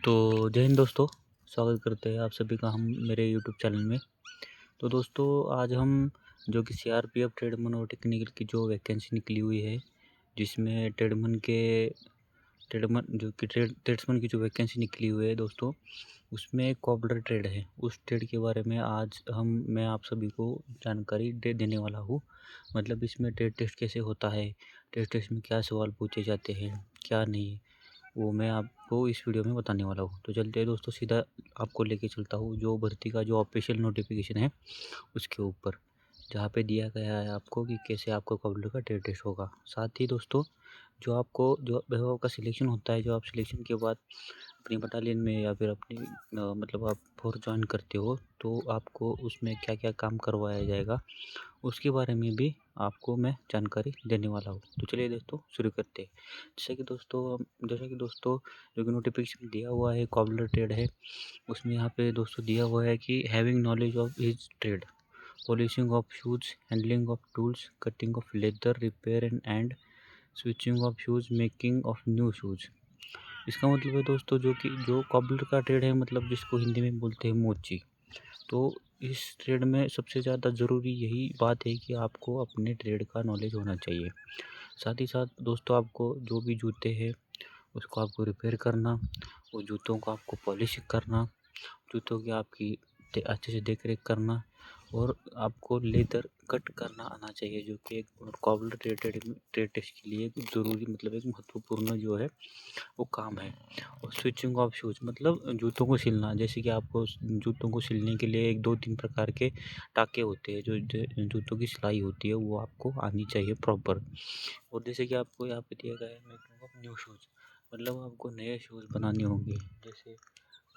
तो जय हिंद दोस्तों, स्वागत करते हैं आप सभी का हम मेरे यूट्यूब चैनल में। तो दोस्तों आज हम जो कि सीआरपीएफ ट्रेडमैन और टेक्निकल की जो वैकेंसी निकली हुई है, जिसमें ट्रेडमैन जो कि ट्रेड्समैन की जो वैकेंसी निकली हुई है दोस्तों, उसमें एक कॉबलर ट्रेड है। उस ट्रेड के बारे में आज मैं आप सभी को जानकारी देने वाला हूँ। मतलब इसमें ट्रेड टेस्ट कैसे होता है, ट्रेड टेस्ट में क्या सवाल पूछे जाते हैं, क्या नहीं, वो मैं आपको इस वीडियो में बताने वाला हूँ। तो चलते हैं दोस्तों, सीधा आपको लेके चलता हूँ जो भर्ती का जो ऑफिशियल नोटिफिकेशन है उसके ऊपर, जहाँ पे दिया गया है आपको कि कैसे आपको कॉबलर का ट्रेड टेस्ट होगा। साथ ही दोस्तों जो आपका सिलेक्शन होता है, जो आप सिलेक्शन के बाद अपनी बटालियन में या फिर अपनी मतलब आप फोर्स ज्वाइन करते हो, तो आपको उसमें क्या क्या काम करवाया जाएगा उसके बारे में भी आपको मैं जानकारी देने वाला हूँ। तो चलिए दोस्तों शुरू करते हैं। जैसा कि दोस्तों जो कि नोटिफिकेशन दिया हुआ है, कॉबलर ट्रेड है, उसमें यहाँ पे दोस्तों दिया हुआ है कि having knowledge of his trade, polishing of shoes, handling of tools, cutting of leather, repair and switching off shoes, making of new shoes. इसका मतलब है दोस्तों जो कॉबलर का ट्रेड है, मतलब जिसको हिंदी में बोलते हैं मोची। तो इस ट्रेड में सबसे ज़्यादा ज़रूरी यही बात है कि आपको अपने ट्रेड का नॉलेज होना चाहिए। साथ ही साथ दोस्तों आपको जो भी जूते हैं उसको आपको रिपेयर करना, वो जूतों को आपको पॉलिश करना, जूतों की आपकी अच्छे से देख रेख करना, और आपको लेदर कट करना आना चाहिए, जो कि एक कॉबलर ट्रेड टेस्ट के लिए ज़रूरी, मतलब एक महत्वपूर्ण जो है वो काम है। और स्विचिंग ऑफ शूज़ मतलब जूतों को सिलना, जैसे कि आपको जूतों को सिलने के लिए 1 2 3 प्रकार के टाँके होते हैं, जो जूतों की सिलाई होती है वो आपको आनी चाहिए प्रॉपर। और जैसे कि आपको यहाँ पे दिया गया है मेकिंग ऑफ न्यू शूज़, मतलब आपको नए शूज़ बनाने होंगे। जैसे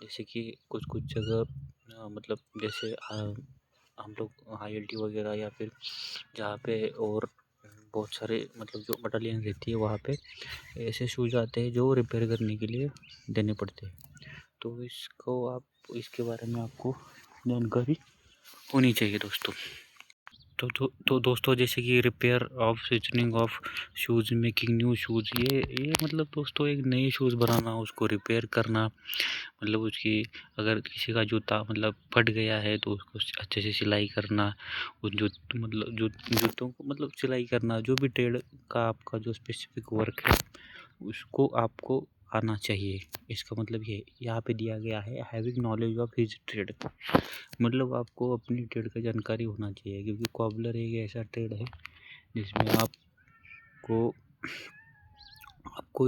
जैसे कि कुछ कुछ जगह मतलब जैसे हम लोग आईएलटी वगैरह या फिर जहाँ पे और बहुत सारे मतलब जो बटालियन रहती है वहाँ पे ऐसे शूज़ आते हैं जो रिपेयर करने के लिए देने पड़ते हैं। तो इसके बारे में आपको जानकारी होनी चाहिए दोस्तों। तो दोस्तों जैसे कि repair of seasoning of shoes, making new shoes, ये मतलब दोस्तों एक नए शूज़ बनाना, उसको रिपेयर करना, मतलब उसकी अगर किसी का जूता मतलब फट गया है तो उसको अच्छे से सिलाई करना, उस जूतों को मतलब सिलाई करना, जो भी ट्रेड का आपका जो स्पेसिफिक वर्क है उसको आपको आना चाहिए। इसका मतलब ये यहाँ पे दिया गया है having knowledge of his trade, मतलब आपको अपनी ट्रेड का जानकारी होना चाहिए, क्योंकि कॉबलर एक ऐसा ट्रेड है जिसमें आपको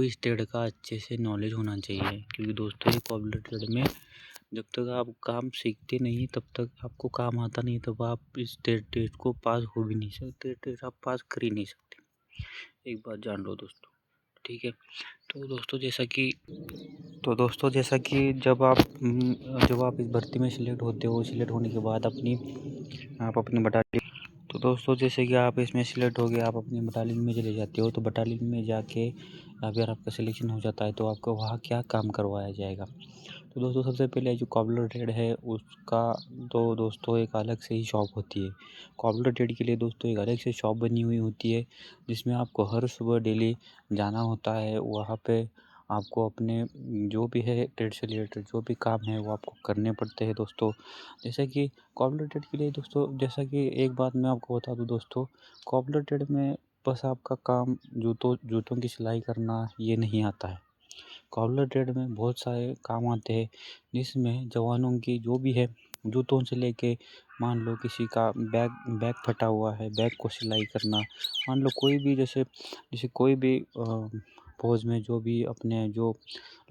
इस ट्रेड का अच्छे से नॉलेज होना चाहिए। क्योंकि दोस्तों ये कॉबलर ट्रेड में जब तक आप काम सीखते नहीं तब तक आपको काम आता नहीं, तब आप इस टेस्ट को पास हो भी नहीं सकते, टेस्ट आप पास कर ही नहीं सकते। एक बात जान लो दोस्तों, ठीक है। तो दोस्तों जैसा कि जब आप इस भर्ती में सिलेक्ट होते हो, सिलेक्ट होने के बाद आप अपनी बटालियन, तो दोस्तों जैसे कि आप इसमें सिलेक्ट हो गए, आप अपनी बटालियन में चले जाते हो। तो बटालियन में जाके अगर आपका सिलेक्शन हो जाता है तो आपको वहाँ क्या काम करवाया जाएगा। तो दोस्तों सबसे पहले जो कॉबलर ट्रेड है उसका तो दोस्तों एक अलग से ही शॉप होती है। कॉबलर ट्रेड के लिए दोस्तों एक अलग से शॉप बनी हुई होती है, जिसमें आपको हर सुबह डेली जाना होता है। वहाँ पे आपको अपने जो भी है ट्रेड से रिलेटेड जो भी काम है वो आपको करने पड़ते हैं दोस्तों। जैसे कि कॉबलर ट्रेड के लिए दोस्तों, जैसा कि एक बात मैं आपको बता दूं दोस्तों, कॉबलर ट्रेड में बस आपका काम जूतों की सिलाई करना ये नहीं आता है। कॉबलर ट्रेड में बहुत सारे काम आते हैं, जिसमें जवानों की जो भी है जूतों से लेके, मान लो किसी का बैग फटा हुआ है, बैग को सिलाई करना, मान लो कोई भी जैसे जैसे कोई भी फौज में जो भी अपने जो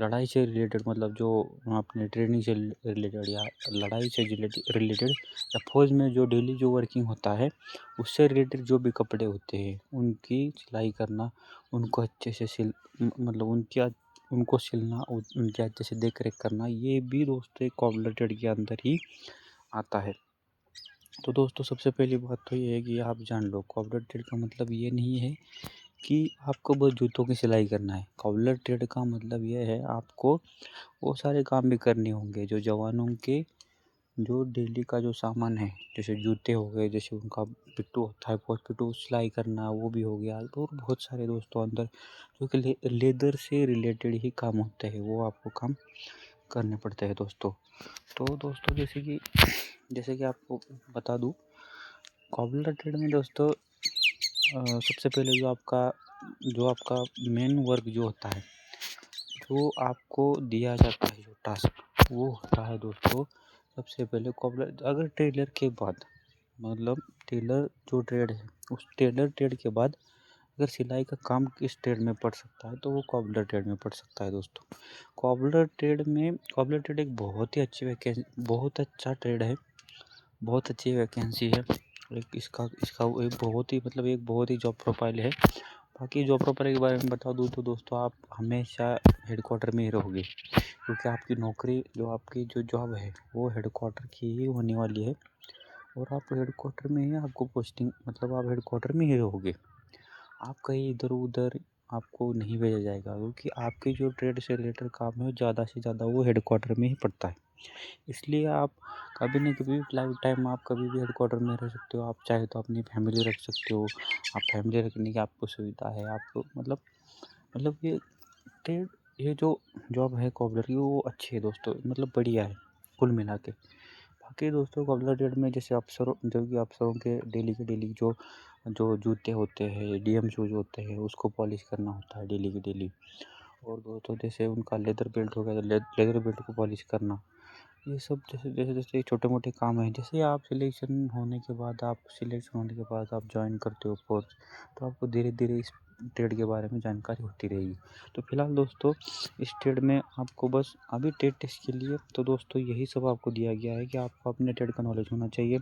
लड़ाई से रिलेटेड, मतलब जो अपने ट्रेनिंग से रिलेटेड या लड़ाई से रिलेटेड या फौज में जो डेली जो वर्किंग होता है उससे रिलेटेड जो भी कपड़े होते हैं उनकी सिलाई करना, उनको अच्छे से मतलब उनको सिलना, उनके अच्छे से देख रेख करना, ये भी दोस्तों एक कॉबलर ट्रेड के अंदर ही आता है। तो दोस्तों सबसे पहली बात तो ये है कि आप जान लो कॉबलर ट्रेड का मतलब ये नहीं है कि आपको बस जूतों की सिलाई करना है। कॉबलर ट्रेड का मतलब ये है आपको वो सारे काम भी करने होंगे जो जवानों के जो डेली का जो सामान है, जैसे जूते हो गए, जैसे उनका पिट्ठू होता है, बहुत पिट्ठू सिलाई करना वो भी हो गया, और बहुत सारे दोस्तों अंदर जो कि लेदर से रिलेटेड ही काम होते हैं वो आपको काम करने पड़ते हैं दोस्तों। तो दोस्तों जैसे कि आपको बता दूँ, कॉबलर ट्रेड में दोस्तों सबसे पहले जो आपका मेन वर्क जो होता है, जो आपको दिया जाता है जो टास्क, वो होता है दोस्तों सबसे पहले कॉबलर। अगर टेलर के बाद मतलब टेलर जो ट्रेड है, उस टेलर ट्रेड के बाद अगर सिलाई का काम किस ट्रेड में पड़ सकता है तो वो कॉबलर ट्रेड में पड़ सकता है दोस्तों। कॉबलर ट्रेड एक बहुत अच्छा ट्रेड है, बहुत अच्छी वैकेंसी है। एक इसका इसका एक बहुत ही जॉब प्रोफाइल है। बाकी जॉब प्रोफाइल के बारे में बता दूँ तो दोस्तों, आप हमेशा हेडक्वार्टर में ही रहोगे, क्योंकि आपकी नौकरी आपकी जो जॉब है वो हेडक्वार्टर की ही होने वाली है। और आप हेडक्वार्टर में ही आपको पोस्टिंग मतलब आप हेडक्वार्टर में ही रहोगे, आप कहीं इधर उधर आपको नहीं भेजा जाएगा, क्योंकि आपकी जो ट्रेड से रिलेटेड काम है ज़्यादा से ज़्यादा वो हेडक्वार्टर में ही पड़ता है। इसलिए आप कभी न कभी लाइफ टाइम आप कभी भी हेडक्वार्टर में रह सकते हो। आप चाहे तो अपनी फैमिली रख सकते हो, आप फैमिली रखने की आपको सुविधा है। आपको मतलब ये जो जॉब है कॉबलर की, वो अच्छी है दोस्तों, मतलब बढ़िया है कुल मिला के। बाकी दोस्तों कॉबलर ट्रेड में जैसे अफसरों के डेली जो जो जूते होते हैं, डीएम शूज़ होते हैं, उसको पॉलिश करना होता है डेली के डेली। और दोस्तों जैसे उनका लेदर बेल्ट हो गया तो लेदर बेल्ट को पॉलिश करना, ये सब जैसे छोटे-मोटे काम हैं। जैसे आप सिलेक्शन होने के बाद आप जॉइन करते हो कोर्स, तो आपको धीरे-धीरे इस ट्रेड के बारे में जानकारी होती रहेगी। तो फिलहाल दोस्तों, इस ट्रेड में आपको बस अभी ट्रेड टेस्ट के लिए तो दोस्तों यही सब आपको दिया गया है कि आपको अपने ट्रेड का नॉलेज होना चाहिए।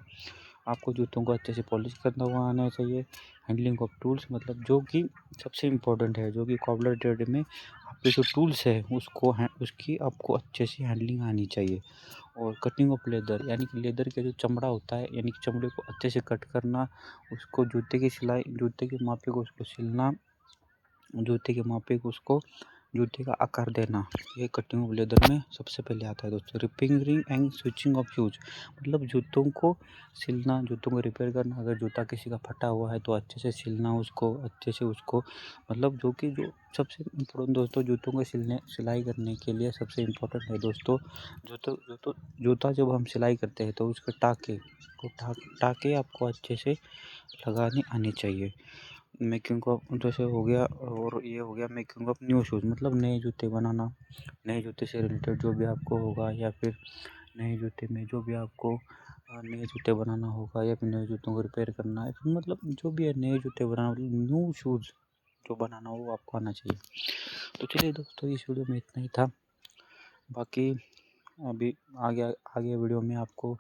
आपको जूतों को अच्छे से पॉलिश करना हुआ आना चाहिए। हैंडलिंग ऑफ टूल्स, मतलब जो कि सबसे इम्पोर्टेंट है, जो कि कॉबलर ट्रेड में आपके जो टूल्स है उसकी आपको अच्छे से हैंडलिंग आनी चाहिए। और कटिंग ऑफ लेदर, यानी कि लेदर का जो चमड़ा होता है, यानी कि चमड़े को अच्छे से कट करना, उसको जूते के मापे को उसको सिलना, जूते का आकार देना, ये कटिंग ऑफ लेदर में सबसे पहले आता है दोस्तों। Repairing and switching off shoes, मतलब जूतों को सिलना, जूतों को रिपेयर करना। अगर जूता किसी का फटा हुआ है तो अच्छे से सिलना उसको, अच्छे से उसको, मतलब जो सबसे इम्पोर्टेंट दोस्तों, जूतों को सिलाई करने के लिए सबसे इम्पोर्टेंट है दोस्तों जूता जब हम सिलाई करते हैं तो उसके टाके आपको अच्छे से लगाने आने चाहिए। मेकिंग ऑफ जैसे हो गया, और ये हो गया मेकिंग ऑफ न्यू शूज़, मतलब नए जूते बनाना। नए जूते से रिलेटेड जो भी आपको होगा, या फिर नए जूते में जो भी आपको नए जूते बनाना होगा, या फिर नए जूतों को रिपेयर करना है, फिर मतलब जो भी है नए जूते बनाना, मतलब न्यू शूज़ जो बनाना वो आपको आना चाहिए। तो चलिए दोस्तों, इस वीडियो में इतना ही था। बाकी अभी आगे वीडियो में आपको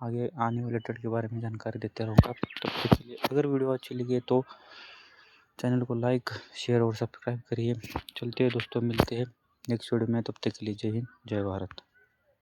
आगे आने वाले ट्रेड के बारे में जानकारी देते रहूँगा। तब तक के लिए अगर वीडियो अच्छी लगी तो चैनल को लाइक, शेयर और सब्सक्राइब करिए। चलते हैं दोस्तों, मिलते हैं नेक्स्ट वीडियो में, तब तक के लिए जय हिंद, जय भारत।